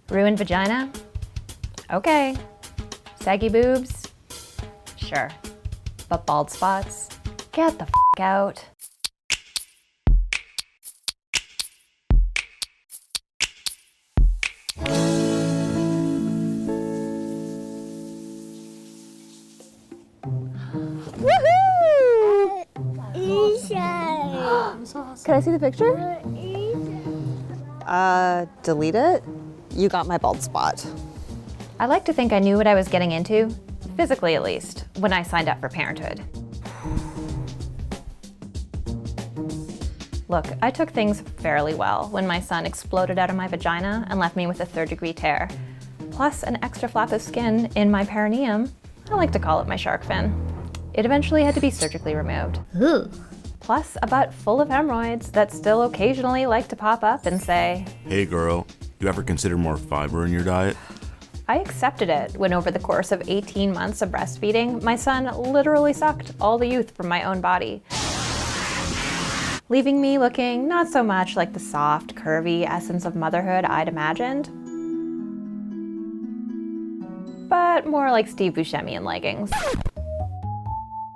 Ruined vagina? Okay. Saggy boobs? Sure. But bald spots? Get the f*** out. Woohoo! Can I see the picture? Delete it? You got my bald spot. I like to think I knew what I was getting into, physically at least, when I signed up for parenthood. Look, I took things fairly well when my son exploded out of my vagina and left me with a 3rd-degree tear, plus an extra flap of skin in my perineum. I like to call it my shark fin. It eventually had to be surgically removed. Ooh. Plus a butt full of hemorrhoids that still occasionally like to pop up and say, "Hey girl, you ever consider more fiber in your diet?" I accepted it when over the course of 18 months of breastfeeding, my son literally sucked all the youth from my own body, leaving me looking not so much like the soft, curvy essence of motherhood I'd imagined, but more like Steve Buscemi in leggings.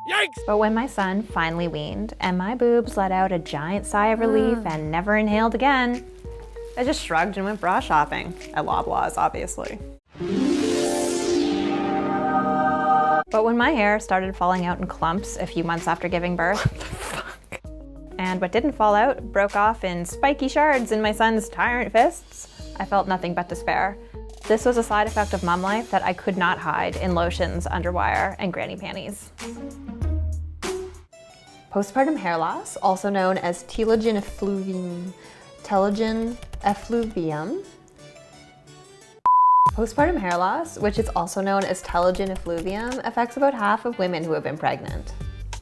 Yikes! But when my son finally weaned and my boobs let out a giant sigh of relief and never inhaled again, I just shrugged and went bra shopping. At Loblaws, obviously. But when my hair started falling out in clumps a few months after giving birth, and what didn't fall out broke off in spiky shards in my son's tyrant fists, I felt nothing but despair. This was a side effect of mom life that I could not hide in lotions, underwire, and granny panties. Postpartum hair loss, also known as telogen effluvium. Postpartum hair loss, which is also known as telogen effluvium, affects about half of women who have been pregnant.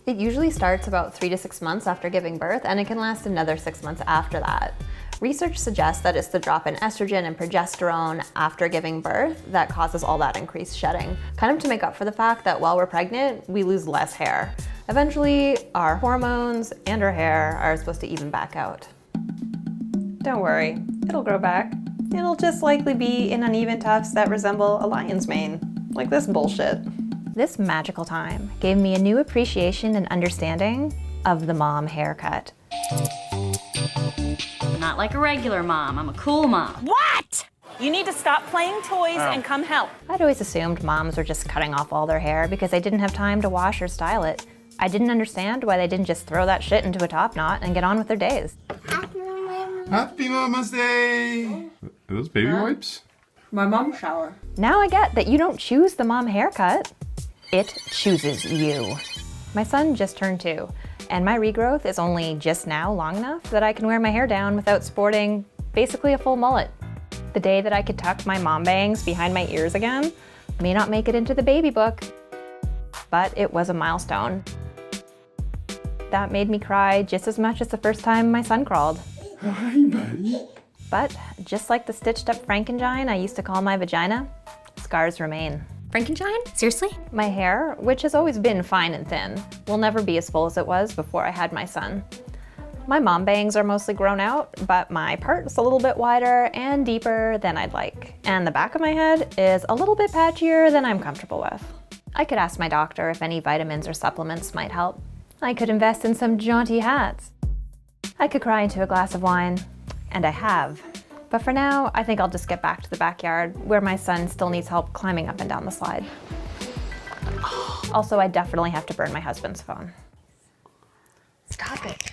It usually starts about 3 to 6 months after giving birth, and it can last another 6 months after that. Research suggests that it's the drop in estrogen and progesterone after giving birth that causes all that increased shedding, kind of to make up for the fact that while we're pregnant, we lose less hair. Eventually, our hormones and our hair are supposed to even back out. Don't worry, it'll grow back. It'll just likely be in uneven tufts that resemble a lion's mane, like this bullshit. This magical time gave me a new appreciation and understanding of the mom haircut. Not like a regular mom, I'm a cool mom. What? You need to stop playing toys and come help. I'd always assumed moms were just cutting off all their hair because they didn't have time to wash or style it. I didn't understand why they didn't just throw that shit into a top knot and get on with their days. Happy Mama's Day! Are those baby wipes? My mom shower. Now I get that you don't choose the mom haircut. It chooses you. My son just turned 2, and my regrowth is only just now long enough that I can wear my hair down without sporting basically a full mullet. The day that I could tuck my mom bangs behind my ears again may not make it into the baby book, but it was a milestone. That made me cry just as much as the first time my son crawled. Hi, buddy. But just like the stitched up Frankengine I used to call my vagina, scars remain. Frankengine? Seriously? My hair, which has always been fine and thin, will never be as full as it was before I had my son. My mom bangs are mostly grown out, but my part's a little bit wider and deeper than I'd like. And the back of my head is a little bit patchier than I'm comfortable with. I could ask my doctor if any vitamins or supplements might help. I could invest in some jaunty hats. I could cry into a glass of wine, and I have. But for now, I think I'll just get back to the backyard where my son still needs help climbing up and down the slide. Also, I definitely have to burn my husband's phone. Stop it.